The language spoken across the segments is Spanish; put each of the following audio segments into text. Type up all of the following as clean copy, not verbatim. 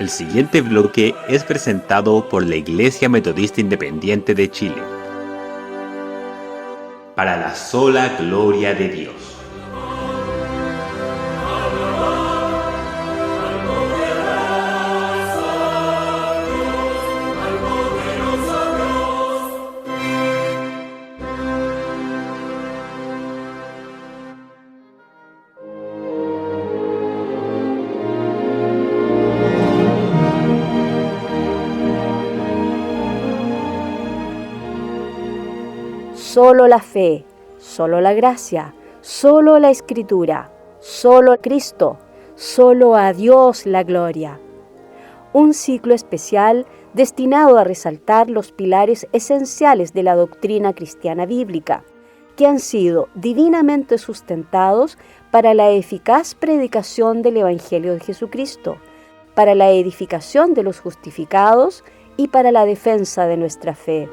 El siguiente bloque es presentado por la Iglesia Metodista Independiente de Chile. Para la sola gloria de Dios. Solo la fe, solo la gracia, solo la Escritura, solo Cristo, solo a Dios la gloria. Un ciclo especial destinado a resaltar los pilares esenciales de la doctrina cristiana bíblica, que han sido divinamente sustentados para la eficaz predicación del Evangelio de Jesucristo, para la edificación de los justificados y para la defensa de nuestra fe.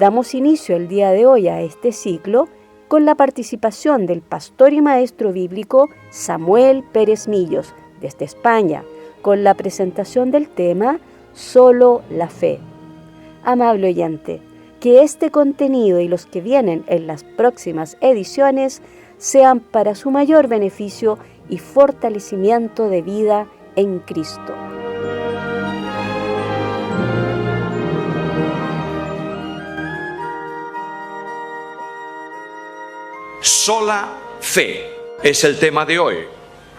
Damos inicio el día de hoy a este ciclo con la participación del pastor y maestro bíblico Samuel Pérez Millos, desde España, con la presentación del tema Solo la fe. Amable oyente, que este contenido y los que vienen en las próximas ediciones sean para su mayor beneficio y fortalecimiento de vida en Cristo. Sola fe es el tema de hoy.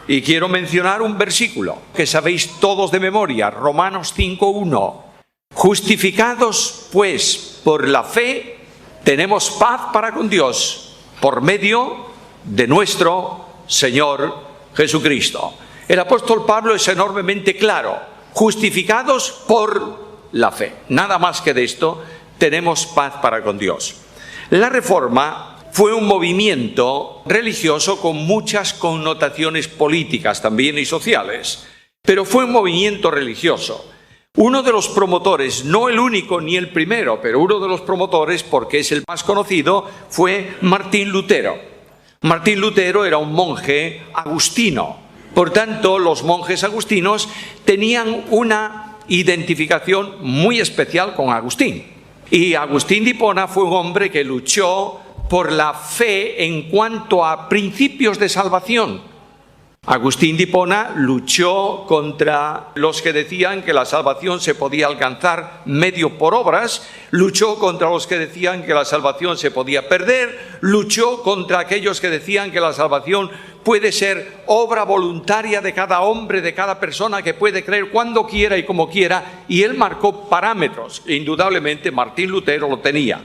Y quiero mencionar un versículo que sabéis todos de memoria, Romanos 5:1. Justificados pues por la fe, tenemos paz para con Dios por medio de nuestro Señor Jesucristo. El apóstol Pablo es enormemente claro. Justificados por la fe. Nada más que de esto, tenemos paz para con Dios. La Reforma fue un movimiento religioso con muchas connotaciones políticas también y sociales, pero fue un movimiento religioso. Uno de los promotores, no el único ni el primero, pero uno de los promotores, porque es el más conocido, fue Martín Lutero. Martín Lutero era un monje agustino. Por tanto, los monjes agustinos tenían una identificación muy especial con Agustín. Y Agustín de Hipona fue un hombre que luchó por la fe en cuanto a principios de salvación. Agustín de Hipona luchó contra los que decían que la salvación se podía alcanzar medio por obras, luchó contra los que decían que la salvación se podía perder, luchó contra aquellos que decían que la salvación puede ser obra voluntaria de cada hombre, de cada persona que puede creer cuando quiera y como quiera, y él marcó parámetros. Indudablemente Martín Lutero lo tenía.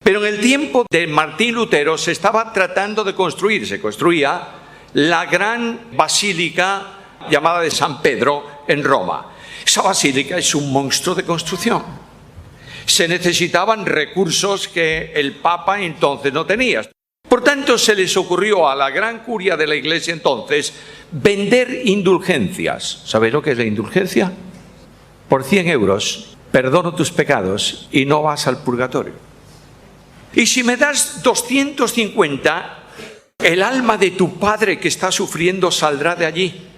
Pero en el tiempo de Martín Lutero se estaba tratando de construir, se construía la gran basílica llamada de San Pedro en Roma. Esa basílica es un monstruo de construcción. Se necesitaban recursos que el Papa entonces no tenía. Por tanto, se les ocurrió a la gran curia de la Iglesia entonces vender indulgencias. ¿Sabéis lo que es la indulgencia? Por 100 euros perdono tus pecados y no vas al purgatorio. Y si me das 250, el alma de tu padre que está sufriendo saldrá de allí.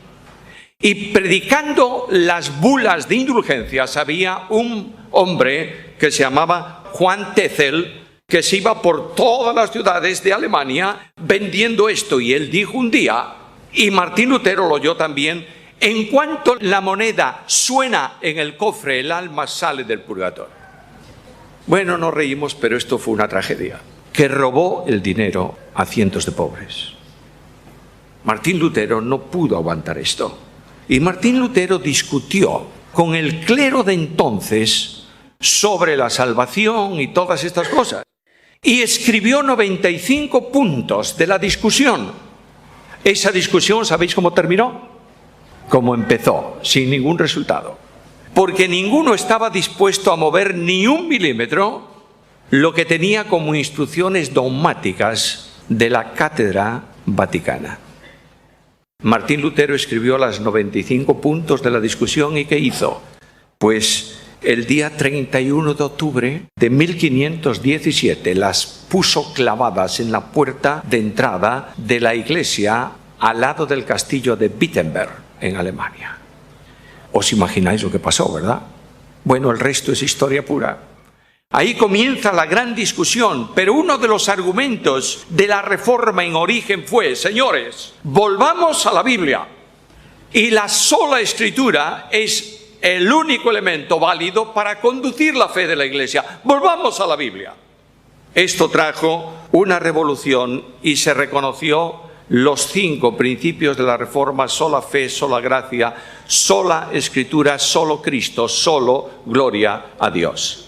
Y predicando las bulas de indulgencias, había un hombre que se llamaba Juan Tetzel, que se iba por todas las ciudades de Alemania vendiendo esto. Y él dijo un día, y Martín Lutero lo oyó también, en cuanto la moneda suena en el cofre, el alma sale del purgatorio. Bueno, nos reímos, pero esto fue una tragedia, que robó el dinero a cientos de pobres. Martín Lutero no pudo aguantar esto. Y Martín Lutero discutió con el clero de entonces sobre la salvación y todas estas cosas. Y escribió 95 puntos de la discusión. Esa discusión, ¿sabéis cómo terminó? Como empezó, sin ningún resultado. Porque ninguno estaba dispuesto a mover ni un milímetro lo que tenía como instrucciones dogmáticas de la Cátedra Vaticana. Martín Lutero escribió los 95 puntos de la discusión y ¿qué hizo? Pues el día 31 de octubre de 1517 las puso clavadas en la puerta de entrada de la iglesia al lado del castillo de Wittenberg, en Alemania. Os imagináis lo que pasó, ¿verdad? Bueno, el resto es historia pura. Ahí comienza la gran discusión, pero uno de los argumentos de la Reforma en origen fue: señores, volvamos a la Biblia. Y la sola Escritura es el único elemento válido para conducir la fe de la Iglesia. Volvamos a la Biblia. Esto trajo una revolución y se reconoció los 5 principios de la Reforma: sola fe, sola gracia, sola Escritura, solo Cristo, solo gloria a Dios.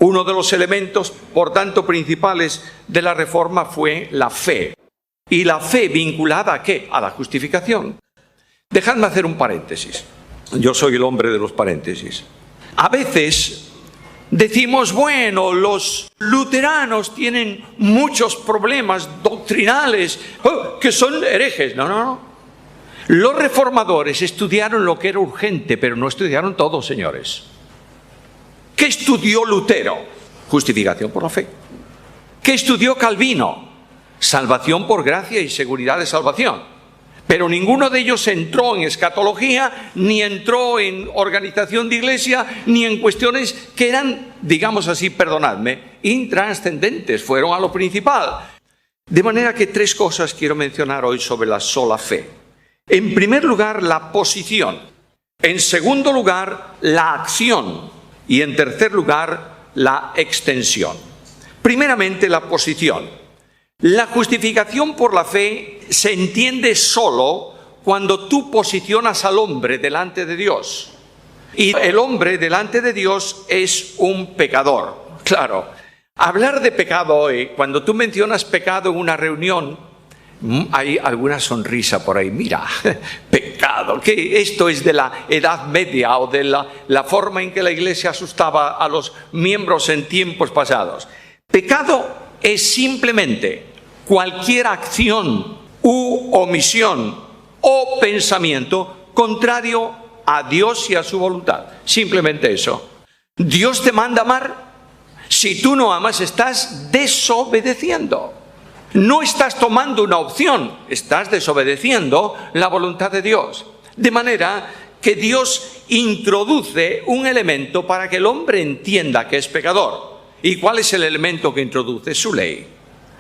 Uno de los elementos, por tanto, principales de la Reforma fue la fe. ¿Y la fe vinculada a qué? A la justificación. Dejadme hacer un paréntesis. Yo soy el hombre de los paréntesis. A veces decimos, bueno, los luteranos tienen muchos problemas doctrinales, que son herejes. No. Los reformadores estudiaron lo que era urgente, pero no estudiaron todo, señores. ¿Qué estudió Lutero? Justificación por la fe. ¿Qué estudió Calvino? Salvación por gracia y seguridad de salvación. Pero ninguno de ellos entró en escatología, ni entró en organización de iglesia, ni en cuestiones que eran, digamos así, perdonadme, intranscendentes. Fueron a lo principal. De manera que 3 cosas quiero mencionar hoy sobre la sola fe. En primer lugar, la posición. En segundo lugar, la acción. Y en tercer lugar, la extensión. Primeramente, la posición. La justificación por la fe se entiende solo cuando tú posicionas al hombre delante de Dios. Y el hombre delante de Dios es un pecador. Claro, hablar de pecado hoy, cuando tú mencionas pecado en una reunión, hay alguna sonrisa por ahí. Mira, pecado, que esto es de la Edad Media o de la forma en que la Iglesia asustaba a los miembros en tiempos pasados. Pecado es simplemente cualquier acción u omisión o pensamiento contrario a Dios y a su voluntad. Simplemente eso. Dios te manda amar. Si tú no amas, estás desobedeciendo. No estás tomando una opción, estás desobedeciendo la voluntad de Dios. De manera que Dios introduce un elemento para que el hombre entienda que es pecador. ¿Y cuál es el elemento que introduce? Su ley.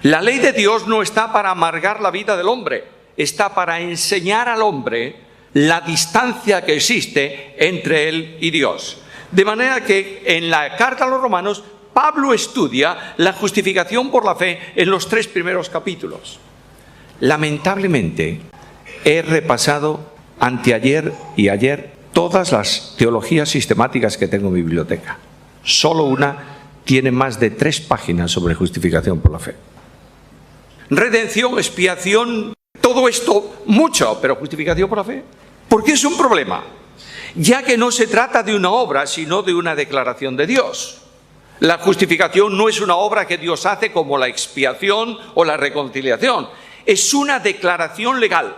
La ley de Dios no está para amargar la vida del hombre, está para enseñar al hombre la distancia que existe entre él y Dios. De manera que en la carta a los Romanos, Pablo estudia la justificación por la fe en los 3 primeros capítulos. Lamentablemente, he repasado anteayer y ayer todas las teologías sistemáticas que tengo en mi biblioteca. Solo una tiene más de 3 páginas sobre justificación por la fe. Redención, expiación, todo esto, mucho, pero justificación por la fe. ¿Por qué es un problema? Ya que no se trata de una obra, sino de una declaración de Dios. La justificación no es una obra que Dios hace como la expiación o la reconciliación. Es una declaración legal,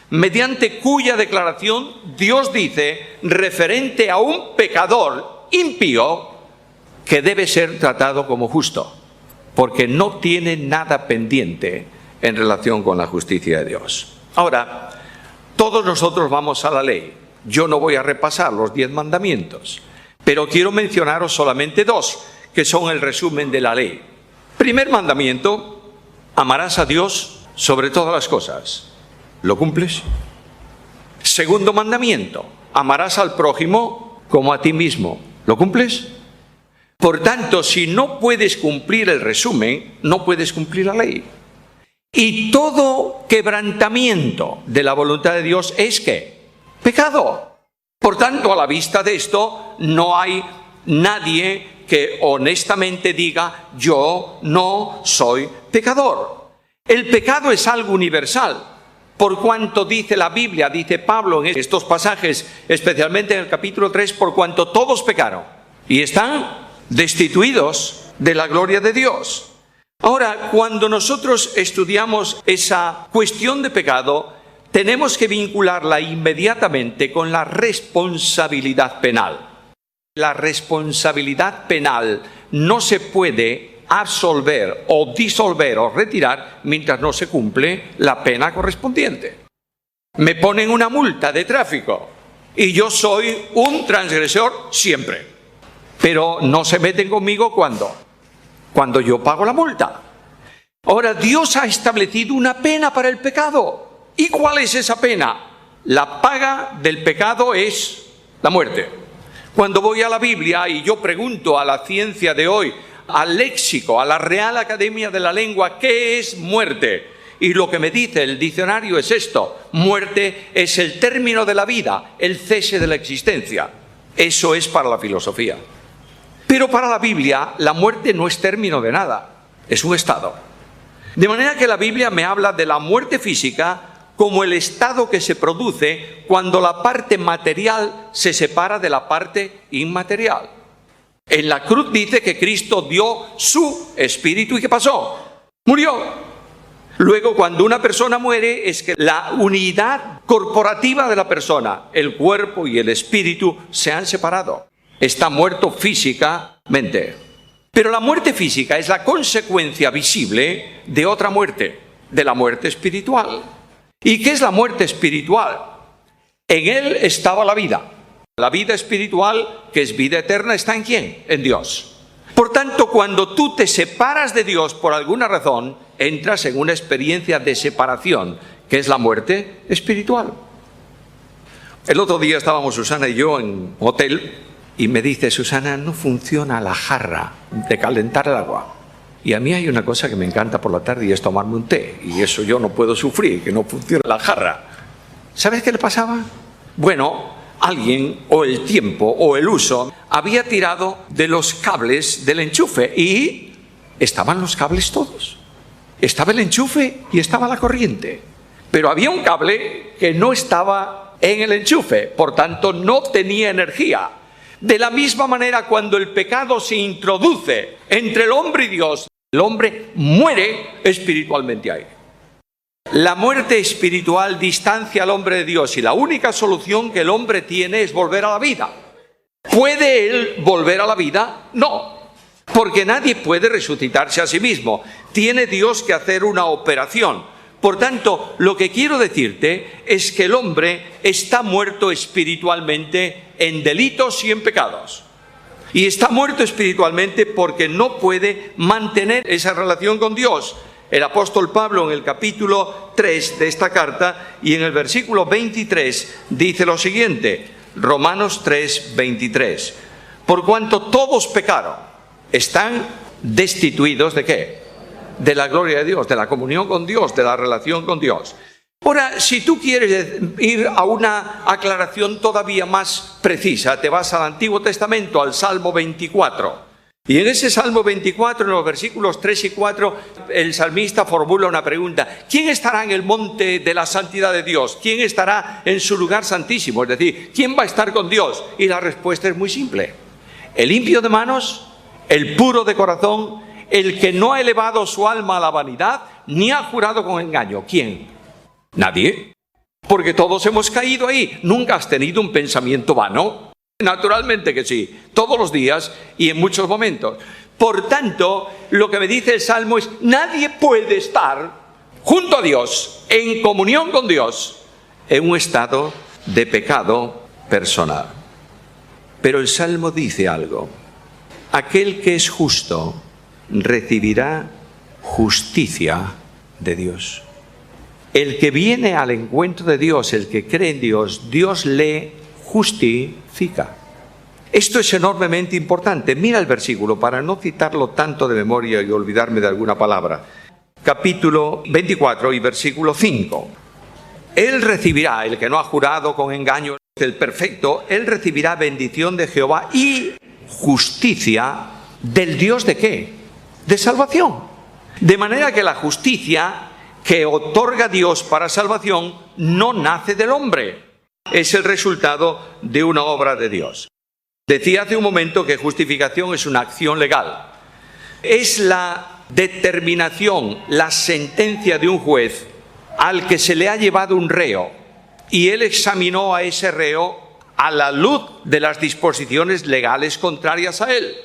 mediante cuya declaración Dios dice, referente a un pecador impío, que debe ser tratado como justo, porque no tiene nada pendiente en relación con la justicia de Dios. Ahora, todos nosotros vamos a la ley. Yo no voy a repasar los 10 mandamientos. Pero quiero mencionaros solamente 2, que son el resumen de la ley. Primer mandamiento, amarás a Dios sobre todas las cosas. ¿Lo cumples? Segundo mandamiento, amarás al prójimo como a ti mismo. ¿Lo cumples? Por tanto, si no puedes cumplir el resumen, no puedes cumplir la ley. Y todo quebrantamiento de la voluntad de Dios es ¿qué? Pecado. Por tanto, a la vista de esto, no hay nadie que honestamente diga, yo no soy pecador. El pecado es algo universal, por cuanto dice la Biblia, dice Pablo en estos pasajes, especialmente en el capítulo 3, por cuanto todos pecaron y están destituidos de la gloria de Dios. Ahora, cuando nosotros estudiamos esa cuestión de pecado, tenemos que vincularla inmediatamente con la responsabilidad penal. La responsabilidad penal no se puede absolver o disolver o retirar mientras no se cumple la pena correspondiente. Me ponen una multa de tráfico y yo soy un transgresor siempre. Pero no se meten conmigo cuando yo pago la multa. Ahora, Dios ha establecido una pena para el pecado. ¿Y cuál es esa pena? La paga del pecado es la muerte. Cuando voy a la Biblia y yo pregunto a la ciencia de hoy, al léxico, a la Real Academia de la Lengua, ¿qué es muerte? Y lo que me dice el diccionario es esto: muerte es el término de la vida, el cese de la existencia. Eso es para la filosofía. Pero para la Biblia, la muerte no es término de nada, es un estado. De manera que la Biblia me habla de la muerte física como el estado que se produce cuando la parte material se separa de la parte inmaterial. En la cruz dice que Cristo dio su espíritu y ¿qué pasó? Murió. Luego, cuando una persona muere, es que la unidad corporativa de la persona, el cuerpo y el espíritu, se han separado. Está muerto físicamente. Pero la muerte física es la consecuencia visible de otra muerte, de la muerte espiritual. ¿Y qué es la muerte espiritual? En él estaba la vida. La vida espiritual, que es vida eterna, ¿está en quién? En Dios. Por tanto, cuando tú te separas de Dios por alguna razón, entras en una experiencia de separación, que es la muerte espiritual. El otro día estábamos Susana y yo en un hotel y me dice Susana, no funciona la jarra de calentar el agua. Y a mí hay una cosa que me encanta por la tarde y es tomarme un té. Y eso yo no puedo sufrir, que no funcione la jarra. ¿Sabes qué le pasaba? Bueno, alguien, o el tiempo, o el uso, había tirado de los cables del enchufe y estaban los cables todos. Estaba el enchufe y estaba la corriente. Pero había un cable que no estaba en el enchufe, por tanto no tenía energía. De la misma manera, cuando el pecado se introduce entre el hombre y Dios, el hombre muere espiritualmente ahí. La muerte espiritual distancia al hombre de Dios y la única solución que el hombre tiene es volver a la vida. ¿Puede él volver a la vida? No, porque nadie puede resucitarse a sí mismo. Tiene Dios que hacer una operación. Por tanto, lo que quiero decirte es que el hombre está muerto espiritualmente en delitos y en pecados. Y está muerto espiritualmente porque no puede mantener esa relación con Dios. El apóstol Pablo en el capítulo 3 de esta carta y en el versículo 23 dice lo siguiente, Romanos 3, 23. Por cuanto todos pecaron, están destituidos ¿de qué? De la gloria de Dios, de la comunión con Dios, de la relación con Dios. Ahora, si tú quieres ir a una aclaración todavía más precisa, te vas al Antiguo Testamento, al Salmo 24. Y en ese Salmo 24, en los versículos 3 y 4, el salmista formula una pregunta. ¿Quién estará en el monte de la santidad de Dios? ¿Quién estará en su lugar santísimo? Es decir, ¿quién va a estar con Dios? Y la respuesta es muy simple. El limpio de manos, el puro de corazón, el que no ha elevado su alma a la vanidad, ni ha jurado con engaño. ¿Quién? Nadie. Porque todos hemos caído ahí. ¿Nunca has tenido un pensamiento vano? Naturalmente que sí, todos los días y en muchos momentos. Por tanto, lo que me dice el Salmo es, nadie puede estar junto a Dios, en comunión con Dios, en un estado de pecado personal. Pero el Salmo dice algo. Aquel que es justo recibirá justicia de Dios. El que viene al encuentro de Dios, el que cree en Dios, Dios le justifica. Esto es enormemente importante. Mira el versículo para no citarlo tanto de memoria y olvidarme de alguna palabra. Capítulo 24 y versículo 5. Él recibirá, el que no ha jurado con engaño, el perfecto, él recibirá bendición de Jehová y justicia del Dios ¿de qué? De salvación. De manera que la justicia que otorga Dios para salvación no nace del hombre. Es el resultado de una obra de Dios. Decía hace un momento que justificación es una acción legal. Es la determinación, la sentencia de un juez al que se le ha llevado un reo y él examinó a ese reo a la luz de las disposiciones legales contrarias a él.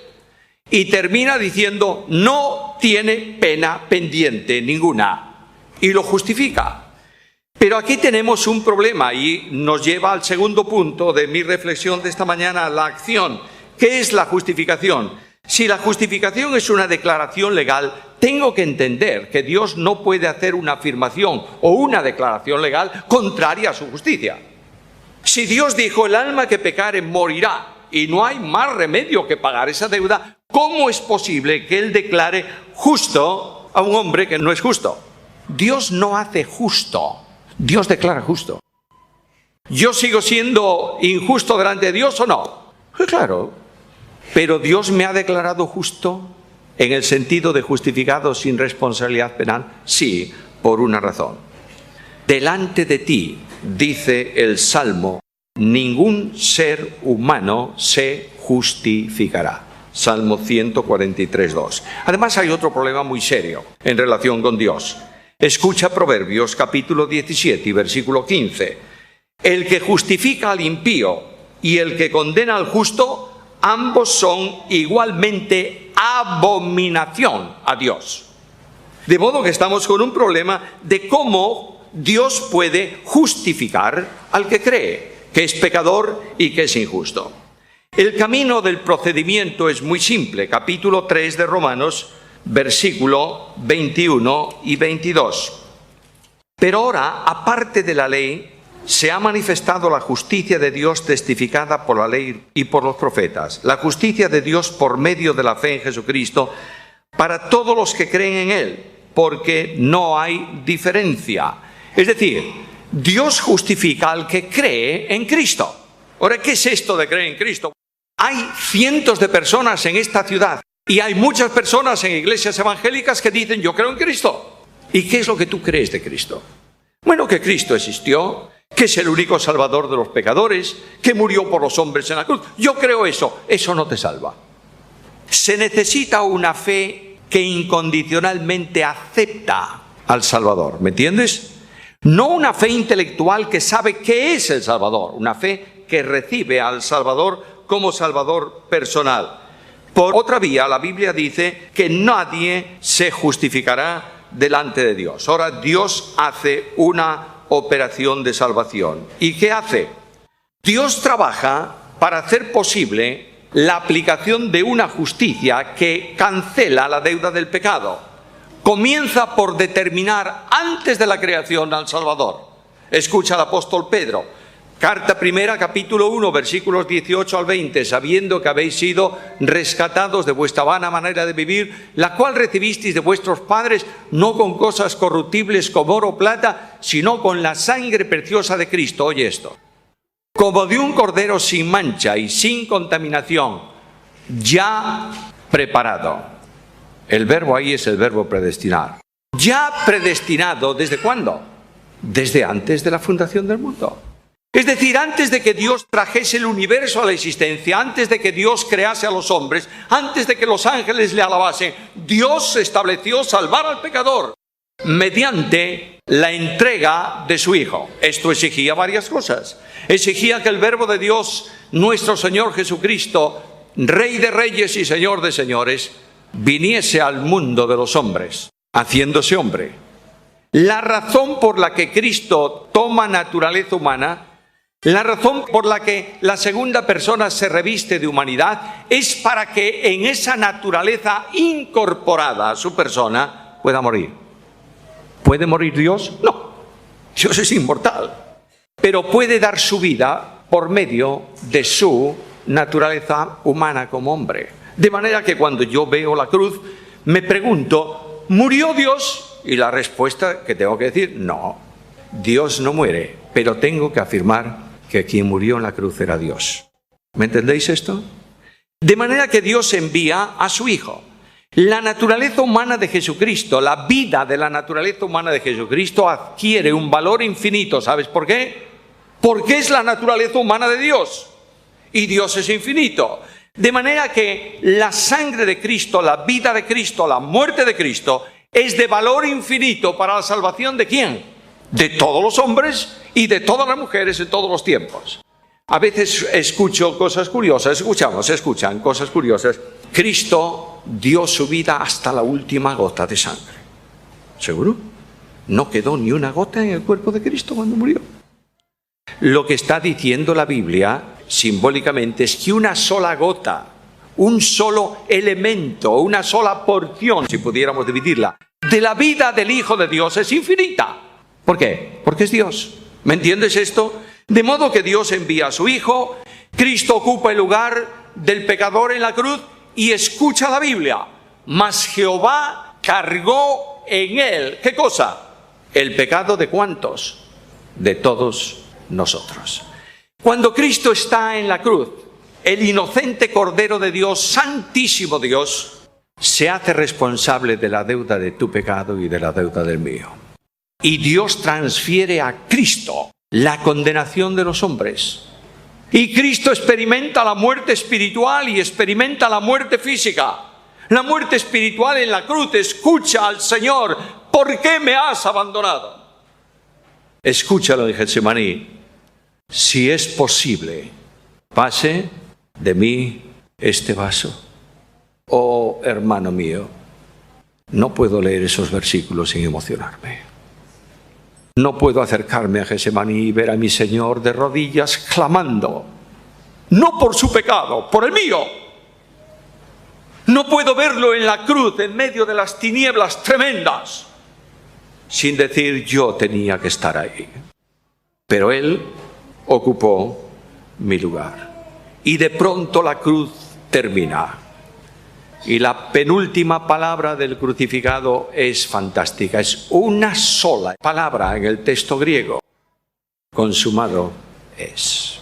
Y termina diciendo, no tiene pena pendiente ninguna. Y lo justifica. Pero aquí tenemos un problema y nos lleva al segundo punto de mi reflexión de esta mañana, la acción. ¿Qué es la justificación? Si la justificación es una declaración legal, tengo que entender que Dios no puede hacer una afirmación o una declaración legal contraria a su justicia. Si Dios dijo, el alma que pecare morirá, y no hay más remedio que pagar esa deuda, ¿cómo es posible que Él declare justo a un hombre que no es justo? Dios no hace justo, Dios declara justo. ¿Yo sigo siendo injusto delante de Dios o no? Pues claro, pero Dios me ha declarado justo en el sentido de justificado sin responsabilidad penal. Sí, por una razón. Delante de ti, dice el Salmo, ningún ser humano se justificará. Salmo 143:2. Además hay otro problema muy serio en relación con Dios. Escucha Proverbios capítulo 17 y versículo 15. El que justifica al impío y el que condena al justo, ambos son igualmente abominación a Dios. De modo que estamos con un problema de cómo Dios puede justificar al que cree que es pecador y que es injusto. El camino del procedimiento es muy simple. Capítulo 3 de Romanos, versículo 21 y 22. Pero ahora, aparte de la ley, se ha manifestado la justicia de Dios testificada por la ley y por los profetas. La justicia de Dios por medio de la fe en Jesucristo para todos los que creen en Él, porque no hay diferencia. Es decir, Dios justifica al que cree en Cristo. Ahora, ¿qué es esto de creer en Cristo? Hay cientos de personas en esta ciudad y hay muchas personas en iglesias evangélicas que dicen, yo creo en Cristo. ¿Y qué es lo que tú crees de Cristo? Bueno, que Cristo existió, que es el único salvador de los pecadores, que murió por los hombres en la cruz. Yo creo eso. Eso no te salva. Se necesita una fe que incondicionalmente acepta al Salvador. ¿Me entiendes? No una fe intelectual que sabe qué es el Salvador. Una fe que recibe al Salvador como Salvador personal. Por otra vía, la Biblia dice que nadie se justificará delante de Dios. Ahora, Dios hace una operación de salvación. ¿Y qué hace? Dios trabaja para hacer posible la aplicación de una justicia que cancela la deuda del pecado. Comienza por determinar antes de la creación al Salvador. Escucha al apóstol Pedro. Carta primera, capítulo 1, versículos 18 al 20. Sabiendo que habéis sido rescatados de vuestra vana manera de vivir, la cual recibisteis de vuestros padres, no con cosas corruptibles como oro o plata, sino con la sangre preciosa de Cristo. Oye esto. Como de un cordero sin mancha y sin contaminación, ya preparado. El verbo ahí es el verbo predestinar. Ya predestinado, ¿desde cuándo? Desde antes de la fundación del mundo. Es decir, antes de que Dios trajese el universo a la existencia, antes de que Dios crease a los hombres, antes de que los ángeles le alabasen, Dios estableció salvar al pecador mediante la entrega de su Hijo. Esto exigía varias cosas. Exigía que el Verbo de Dios, nuestro Señor Jesucristo, Rey de reyes y Señor de señores, viniese al mundo de los hombres, haciéndose hombre. La razón por la que Cristo toma naturaleza humana, la razón por la que la segunda persona se reviste de humanidad, es para que en esa naturaleza incorporada a su persona pueda morir. ¿Puede morir Dios? No. Dios es inmortal. Pero puede dar su vida por medio de su naturaleza humana como hombre. De manera que cuando yo veo la cruz, me pregunto, ¿murió Dios? Y la respuesta que tengo que decir, no. Dios no muere, pero tengo que afirmar que quien murió en la cruz era Dios. ¿Me entendéis esto? De manera que Dios envía a su Hijo. La naturaleza humana de Jesucristo, la vida de la naturaleza humana de Jesucristo adquiere un valor infinito. ¿Sabes por qué? Porque es la naturaleza humana de Dios. Y Dios es infinito. De manera que la sangre de Cristo, la vida de Cristo, la muerte de Cristo, es de valor infinito para la salvación ¿de quién? De todos los hombres y de todas las mujeres en todos los tiempos. A veces escucho cosas curiosas, escuchan cosas curiosas, Cristo dio su vida hasta la última gota de sangre. ¿Seguro? No quedó ni una gota en el cuerpo de Cristo cuando murió. Lo que está diciendo la Biblia simbólicamente es que una sola gota, un solo elemento, una sola porción, si pudiéramos dividirla, de la vida del Hijo de Dios es infinita. ¿Por qué? Porque es Dios. ¿Me entiendes esto? De modo que Dios envía a su Hijo, Cristo ocupa el lugar del pecador en la cruz y escucha la Biblia. Mas Jehová cargó en él, ¿qué cosa? El pecado de ¿cuántos? De todos nosotros. Cuando Cristo está en la cruz, el inocente Cordero de Dios, Santísimo Dios, se hace responsable de la deuda de tu pecado y de la deuda del mío. Y Dios transfiere a Cristo la condenación de los hombres. Y Cristo experimenta la muerte espiritual y experimenta la muerte física. La muerte espiritual en la cruz escucha al Señor: ¿por qué me has abandonado? Escúchalo en Getsemaní: si es posible, pase de mí este vaso. Oh, hermano mío, no puedo leer esos versículos sin emocionarme. No puedo acercarme a Getsemaní y ver a mi Señor de rodillas clamando, no por su pecado, por el mío. No puedo verlo en la cruz, en medio de las tinieblas tremendas, sin decir: yo tenía que estar ahí. Pero Él ocupó mi lugar. Y de pronto la cruz termina. Y la penúltima palabra del crucificado es fantástica. Es una sola palabra en el texto griego: consumado es.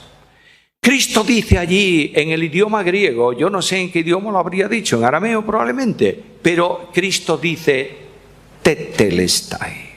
Cristo dice allí en el idioma griego, yo no sé en qué idioma lo habría dicho, en arameo probablemente, pero Cristo dice tetelestai.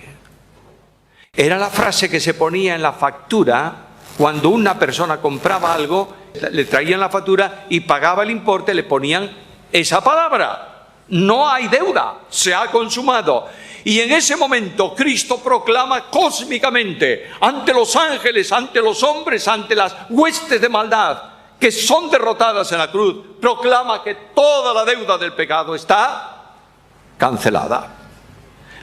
Era la frase que se ponía en la factura cuando una persona compraba algo, le traían la factura y pagaba el importe, le ponían esa palabra: no hay deuda, se ha consumado. Y en ese momento Cristo proclama cósmicamente ante los ángeles, ante los hombres, ante las huestes de maldad que son derrotadas en la cruz, proclama que toda la deuda del pecado está cancelada.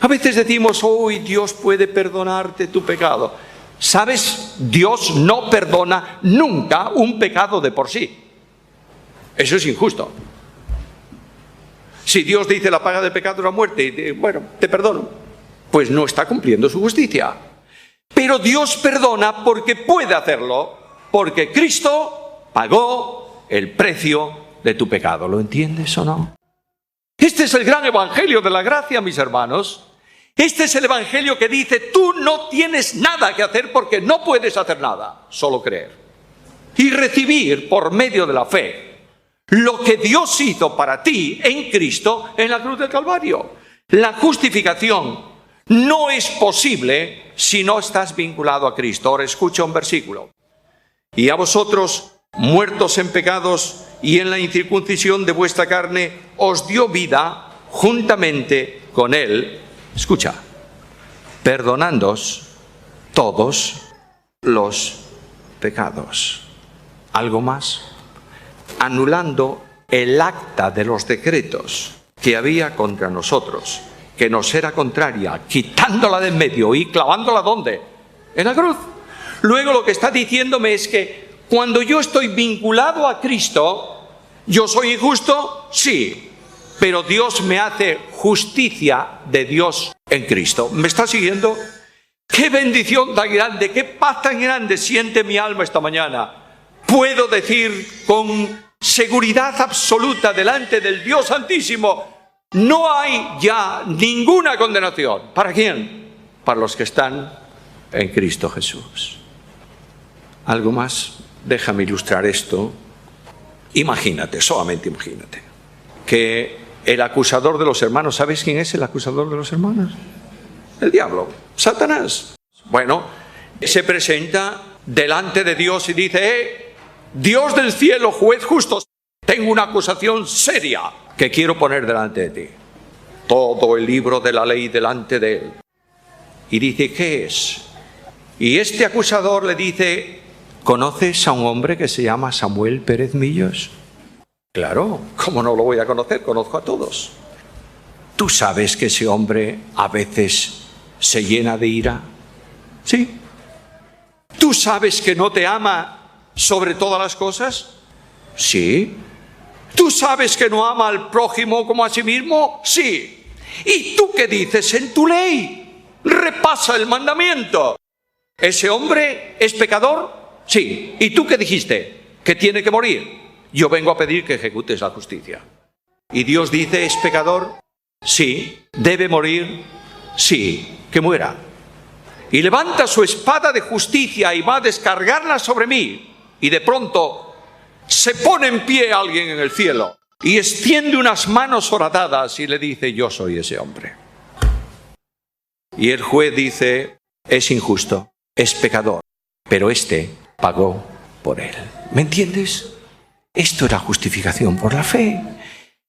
A veces decimos: hoy Dios puede perdonarte tu pecado. ¿Sabes? Dios no perdona nunca un pecado de por sí. Eso es injusto. Si Dios dice: la paga del pecado es la muerte, bueno, te perdono, pues no está cumpliendo su justicia. Pero Dios perdona porque puede hacerlo, porque Cristo pagó el precio de tu pecado. ¿Lo entiendes o no? Este es el gran evangelio de la gracia, mis hermanos. Este es el evangelio que dice: tú no tienes nada que hacer porque no puedes hacer nada, solo creer y recibir por medio de la fe lo que Dios hizo para ti en Cristo en la cruz del Calvario. La justificación no es posible si no estás vinculado a Cristo. Ahora escucha un versículo: y a vosotros, muertos en pecados y en la incircuncisión de vuestra carne, os dio vida juntamente con Él. Escucha: perdonándoos todos los pecados. ¿Algo más? Anulando el acta de los decretos que había contra nosotros, que nos era contraria, quitándola de en medio y clavándola ¿dónde? En la cruz. Luego lo que está diciéndome es que cuando yo estoy vinculado a Cristo, ¿yo soy injusto? Sí, pero Dios me hace justicia de Dios en Cristo. ¿Me está siguiendo? ¡Qué bendición tan grande! ¡Qué paz tan grande siente mi alma esta mañana! Puedo decir con seguridad absoluta delante del Dios Santísimo: no hay ya ninguna condenación. ¿Para quién? Para los que están en Cristo Jesús. ¿Algo más? Déjame ilustrar esto. Imagínate, solamente imagínate, que el acusador de los hermanos, ¿sabes quién es el acusador de los hermanos? El diablo, Satanás. Bueno, se presenta delante de Dios y dice: Dios del cielo, juez justo, tengo una acusación seria que quiero poner delante de ti. Todo el libro de la ley delante de él. Y dice: ¿qué es? Y este acusador le dice: ¿conoces a un hombre que se llama Samuel Pérez Millos? Claro, ¿cómo no lo voy a conocer? Conozco a todos. ¿Tú sabes que ese hombre a veces se llena de ira? Sí. ¿Tú sabes que no te ama sobre todas las cosas? Sí. ¿Tú sabes que no ama al prójimo como a sí mismo? Sí. ¿Y tú qué dices en tu ley? Repasa el mandamiento. ¿Ese hombre es pecador? Sí. ¿Y tú qué dijiste? Que tiene que morir. Yo vengo a pedir que ejecutes la justicia. ¿Y Dios dice, es pecador? Sí. ¿Debe morir? Sí. Que muera. Y levanta su espada de justicia y va a descargarla sobre mí. Y de pronto se pone en pie alguien en el cielo y extiende unas manos horadadas y le dice, yo soy ese hombre. Y el juez dice, es injusto, es pecador, pero este pagó por él. ¿Me entiendes? Esto era justificación por la fe.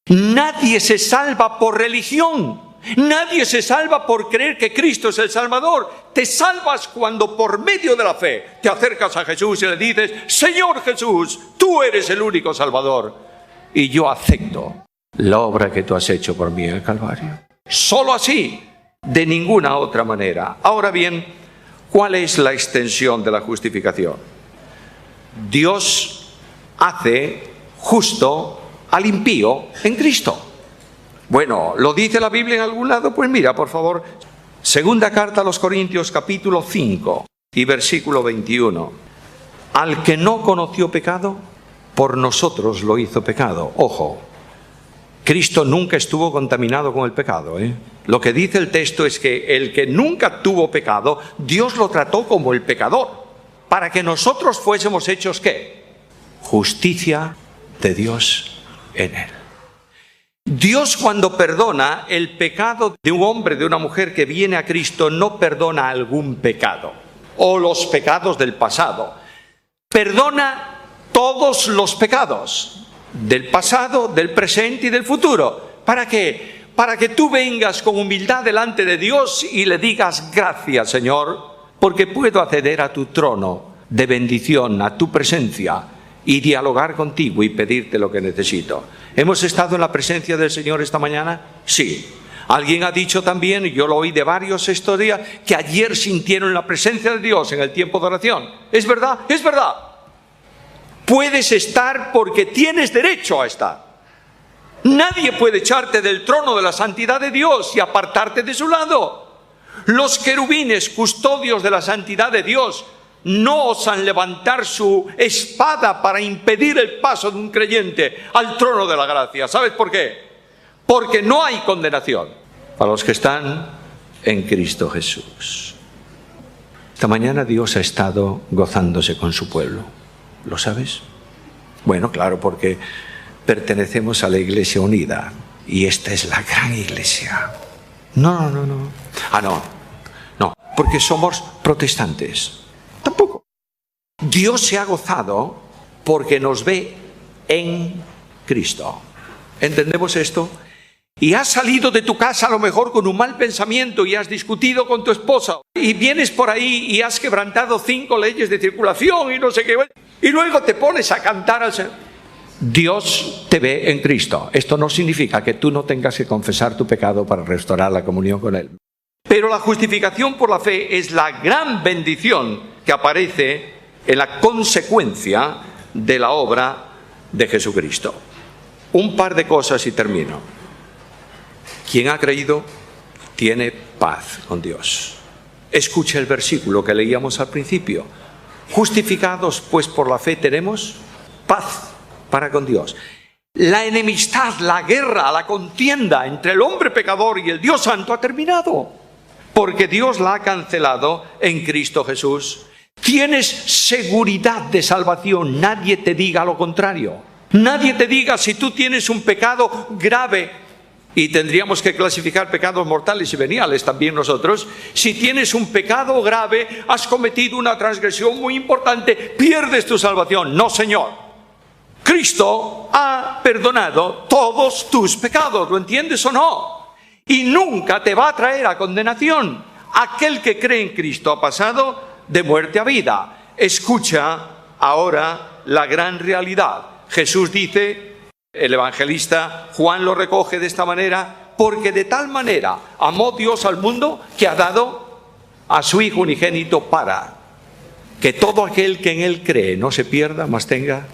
Nadie se salva por religión. Nadie se salva por creer que Cristo es el Salvador. Te salvas cuando por medio de la fe te acercas a Jesús y le dices, Señor Jesús, tú eres el único Salvador y yo acepto la obra que tú has hecho por mí en el Calvario. Solo así, de ninguna otra manera. Ahora bien, ¿cuál es la extensión de la justificación? Dios hace justo al impío en Cristo. Bueno, ¿lo dice la Biblia en algún lado? Pues mira, por favor, segunda carta a los Corintios, capítulo 5 y versículo 21. Al que no conoció pecado, por nosotros lo hizo pecado. Ojo, Cristo nunca estuvo contaminado con el pecado, ¿eh? Lo que dice el texto es que el que nunca tuvo pecado, Dios lo trató como el pecador, para que nosotros fuésemos hechos, ¿qué? Justicia de Dios en él. Dios, cuando perdona el pecado de un hombre, de una mujer que viene a Cristo, no perdona algún pecado o los pecados del pasado. Perdona todos los pecados del pasado, del presente y del futuro. ¿Para qué? Para que tú vengas con humildad delante de Dios y le digas, gracias, Señor, porque puedo acceder a tu trono de bendición, a tu presencia, y dialogar contigo y pedirte lo que necesito. ¿Hemos estado en la presencia del Señor esta mañana? Sí. Alguien ha dicho también, y yo lo oí de varios estos días, que ayer sintieron la presencia de Dios en el tiempo de oración. ¿Es verdad? Es verdad. Puedes estar porque tienes derecho a estar. Nadie puede echarte del trono de la santidad de Dios y apartarte de su lado. Los querubines, custodios de la santidad de Dios, no osan levantar su espada para impedir el paso de un creyente al trono de la gracia. ¿Sabes por qué? Porque no hay condenación para los que están en Cristo Jesús. Esta mañana Dios ha estado gozándose con su pueblo. ¿Lo sabes? Bueno, claro, porque pertenecemos a la Iglesia Unida y esta es la gran iglesia. No. No, porque somos protestantes. Tampoco. Dios se ha gozado porque nos ve en Cristo. ¿Entendemos esto? Y has salido de tu casa a lo mejor con un mal pensamiento y has discutido con tu esposa y vienes por ahí y has quebrantado 5 leyes de circulación y no sé qué, y luego te pones a cantar al Señor. Dios te ve en Cristo. Esto no significa que tú no tengas que confesar tu pecado para restaurar la comunión con Él. Pero la justificación por la fe es la gran bendición que aparece en la consecuencia de la obra de Jesucristo. Un par de cosas y termino. Quien ha creído tiene paz con Dios. Escucha el versículo que leíamos al principio. Justificados pues por la fe tenemos paz para con Dios. La enemistad, la guerra, la contienda entre el hombre pecador y el Dios santo ha terminado, porque Dios la ha cancelado en Cristo Jesús. Tienes seguridad de salvación. Nadie te diga lo contrario. Nadie te diga si tú tienes un pecado grave, y tendríamos que clasificar pecados mortales y veniales también nosotros. Si tienes un pecado grave, has cometido una transgresión muy importante, pierdes tu salvación. No, Señor. Cristo ha perdonado todos tus pecados. ¿Lo entiendes o no? Y nunca te va a traer a condenación. Aquel que cree en Cristo ha pasado de muerte a vida. Escucha ahora la gran realidad. Jesús dice, El evangelista Juan lo recoge de esta manera: porque de tal manera amó Dios al mundo que ha dado a su Hijo unigénito para que todo aquel que en Él cree no se pierda, mas tenga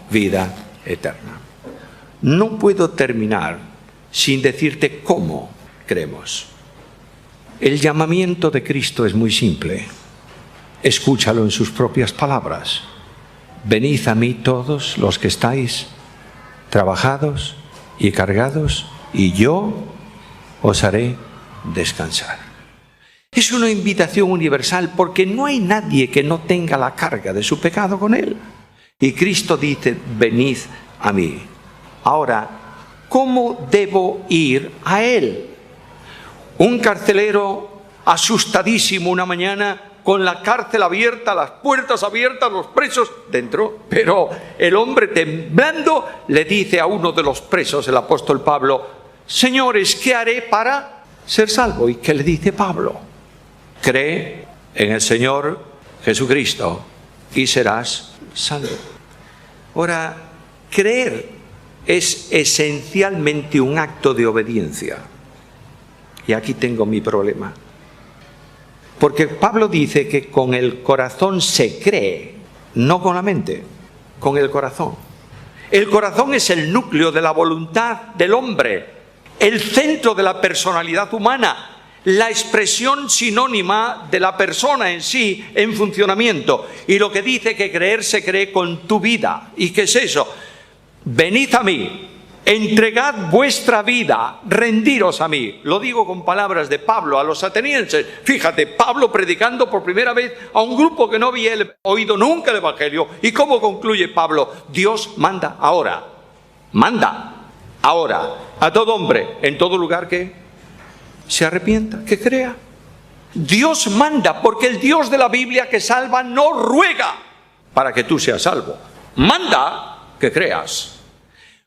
vida eterna. No puedo terminar sin decirte cómo creemos. El llamamiento de Cristo es muy simple. Escúchalo en sus propias palabras: venid a mí todos los que estáis trabajados y cargados, y yo os haré descansar. Es una invitación universal porque no hay nadie que no tenga la carga de su pecado con él. Y Cristo dice: venid a mí. Ahora, ¿cómo debo ir a él? Un carcelero asustadísimo una mañana, con la cárcel abierta, las puertas abiertas, los presos dentro, pero el hombre temblando le dice a uno de los presos, el apóstol Pablo: señores, ¿qué haré para ser salvo? ¿Y qué le dice Pablo? Cree en el Señor Jesucristo y serás salvo. Ahora, creer es esencialmente un acto de obediencia. Y aquí tengo mi problema. Porque Pablo dice que con el corazón se cree, no con la mente, con el corazón. El corazón es el núcleo de la voluntad del hombre, el centro de la personalidad humana, la expresión sinónima de la persona en sí en funcionamiento. Y lo que dice que creer se cree con tu vida. ¿Y qué es eso? Venid a mí. Entregad vuestra vida, rendiros a mí. Lo digo con palabras de Pablo a los atenienses. Fíjate, Pablo predicando por primera vez a un grupo que no había oído nunca el Evangelio. ¿Y cómo concluye Pablo? Dios manda ahora. Manda ahora a todo hombre, en todo lugar, que se arrepienta, que crea. Dios manda, porque el Dios de la Biblia que salva no ruega para que tú seas salvo. Manda que creas.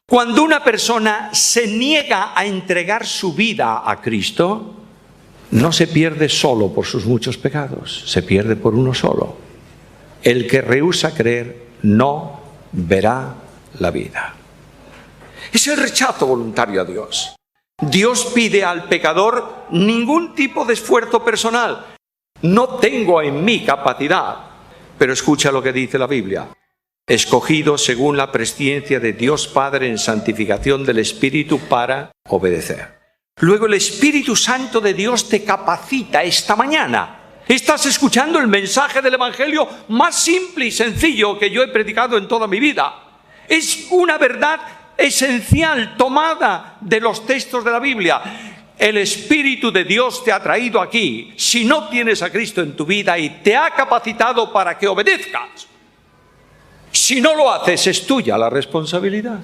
Cuando una persona se niega a entregar su vida a Cristo, no se pierde solo por sus muchos pecados, se pierde por uno solo. El que rehúsa creer no verá la vida. Es el rechazo voluntario a Dios. Dios pide al pecador ningún tipo de esfuerzo personal. No tengo en mí capacidad, pero escucha lo que dice la Biblia: escogido según la presciencia de Dios Padre en santificación del Espíritu para obedecer. Luego el Espíritu Santo de Dios te capacita esta mañana. Estás escuchando el mensaje del Evangelio más simple y sencillo que yo he predicado en toda mi vida. Es una verdad esencial tomada de los textos de la Biblia. El Espíritu de Dios te ha traído aquí si no tienes a Cristo en tu vida y te ha capacitado para que obedezcas. Si no lo haces, es tuya la responsabilidad.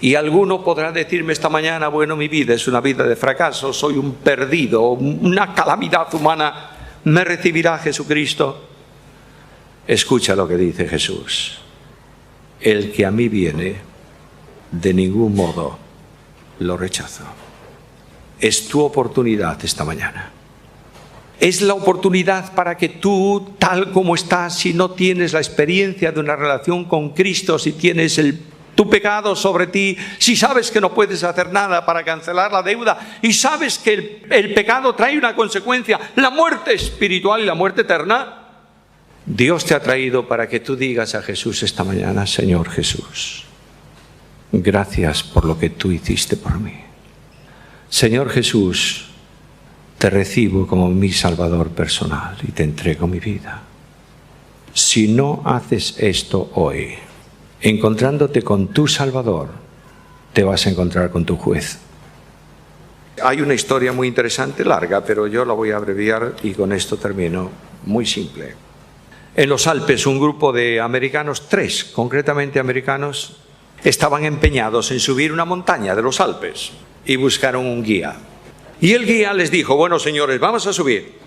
Y alguno podrá decirme esta mañana: bueno, mi vida es una vida de fracaso, soy un perdido, una calamidad humana, ¿me recibirá Jesucristo? Escucha lo que dice Jesús: el que a mí viene, de ningún modo lo rechazo. Es tu oportunidad esta mañana. Es la oportunidad para que tú, tal como estás, si no tienes la experiencia de una relación con Cristo, si tienes tu pecado sobre ti, si sabes que no puedes hacer nada para cancelar la deuda y sabes que el pecado trae una consecuencia, la muerte espiritual y la muerte eterna, Dios te ha traído para que tú digas a Jesús esta mañana: Señor Jesús, gracias por lo que tú hiciste por mí. Señor Jesús, te recibo como mi Salvador personal y te entrego mi vida. Si no haces esto hoy, encontrándote con tu Salvador, te vas a encontrar con tu juez. Hay una historia muy interesante, larga, pero yo la voy a abreviar y con esto termino. Muy simple. En los Alpes, un grupo de americanos, 3 concretamente americanos, estaban empeñados en subir una montaña de los Alpes y buscaron un guía. Y el guía les dijo: bueno, señores, vamos a subir,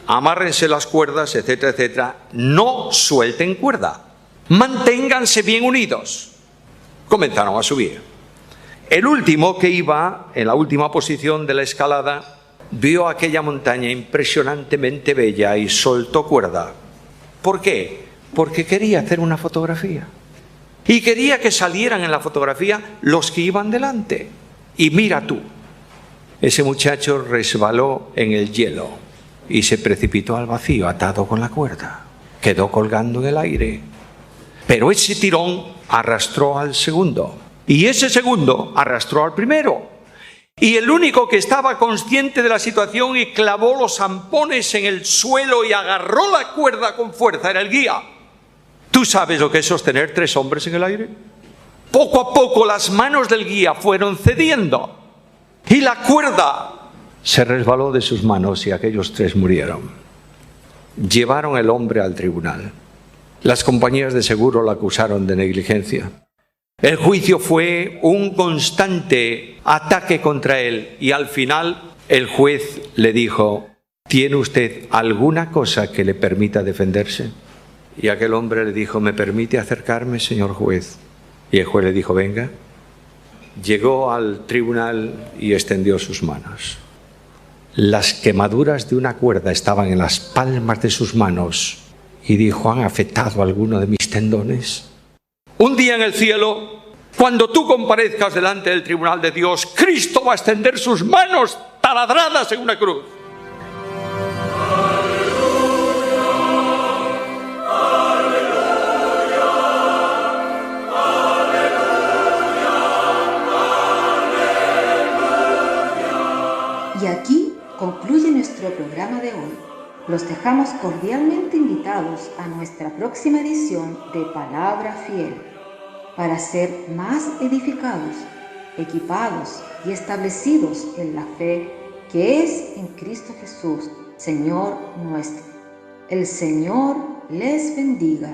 amárrense las cuerdas, etcétera, etcétera, no suelten cuerda, manténganse bien unidos. Comenzaron a subir. El último, que iba en la última posición de la escalada, vio aquella montaña impresionantemente bella y soltó cuerda. ¿Por qué? Porque quería hacer una fotografía. Y quería que salieran en la fotografía los que iban delante. Y mira tú, ese muchacho resbaló en el hielo y se precipitó al vacío atado con la cuerda. Quedó colgando en el aire. Pero ese tirón arrastró al segundo. Y ese segundo arrastró al primero. Y el único que estaba consciente de la situación y clavó los zampones en el suelo y agarró la cuerda con fuerza era el guía. ¿Tú sabes lo que es sostener 3 hombres en el aire? Poco a poco las manos del guía fueron cediendo y la cuerda se resbaló de sus manos y aquellos 3 murieron. Llevaron el hombre al tribunal. Las compañías de seguro lo acusaron de negligencia. El juicio fue un constante ataque contra él y al final el juez le dijo: ¿tiene usted alguna cosa que le permita defenderse? Y aquel hombre le dijo: ¿me permite acercarme, señor juez? Y el juez le dijo: venga. Llegó al tribunal y extendió sus manos. Las quemaduras de una cuerda estaban en las palmas de sus manos y dijo: ¿han afectado alguno de mis tendones? Un día en el cielo, cuando tú comparezcas delante del tribunal de Dios, Cristo va a extender sus manos taladradas en una cruz. Y aquí concluye nuestro programa de hoy. Los dejamos cordialmente invitados a nuestra próxima edición de Palabra Fiel, para ser más edificados, equipados y establecidos en la fe que es en Cristo Jesús, Señor nuestro. El Señor les bendiga.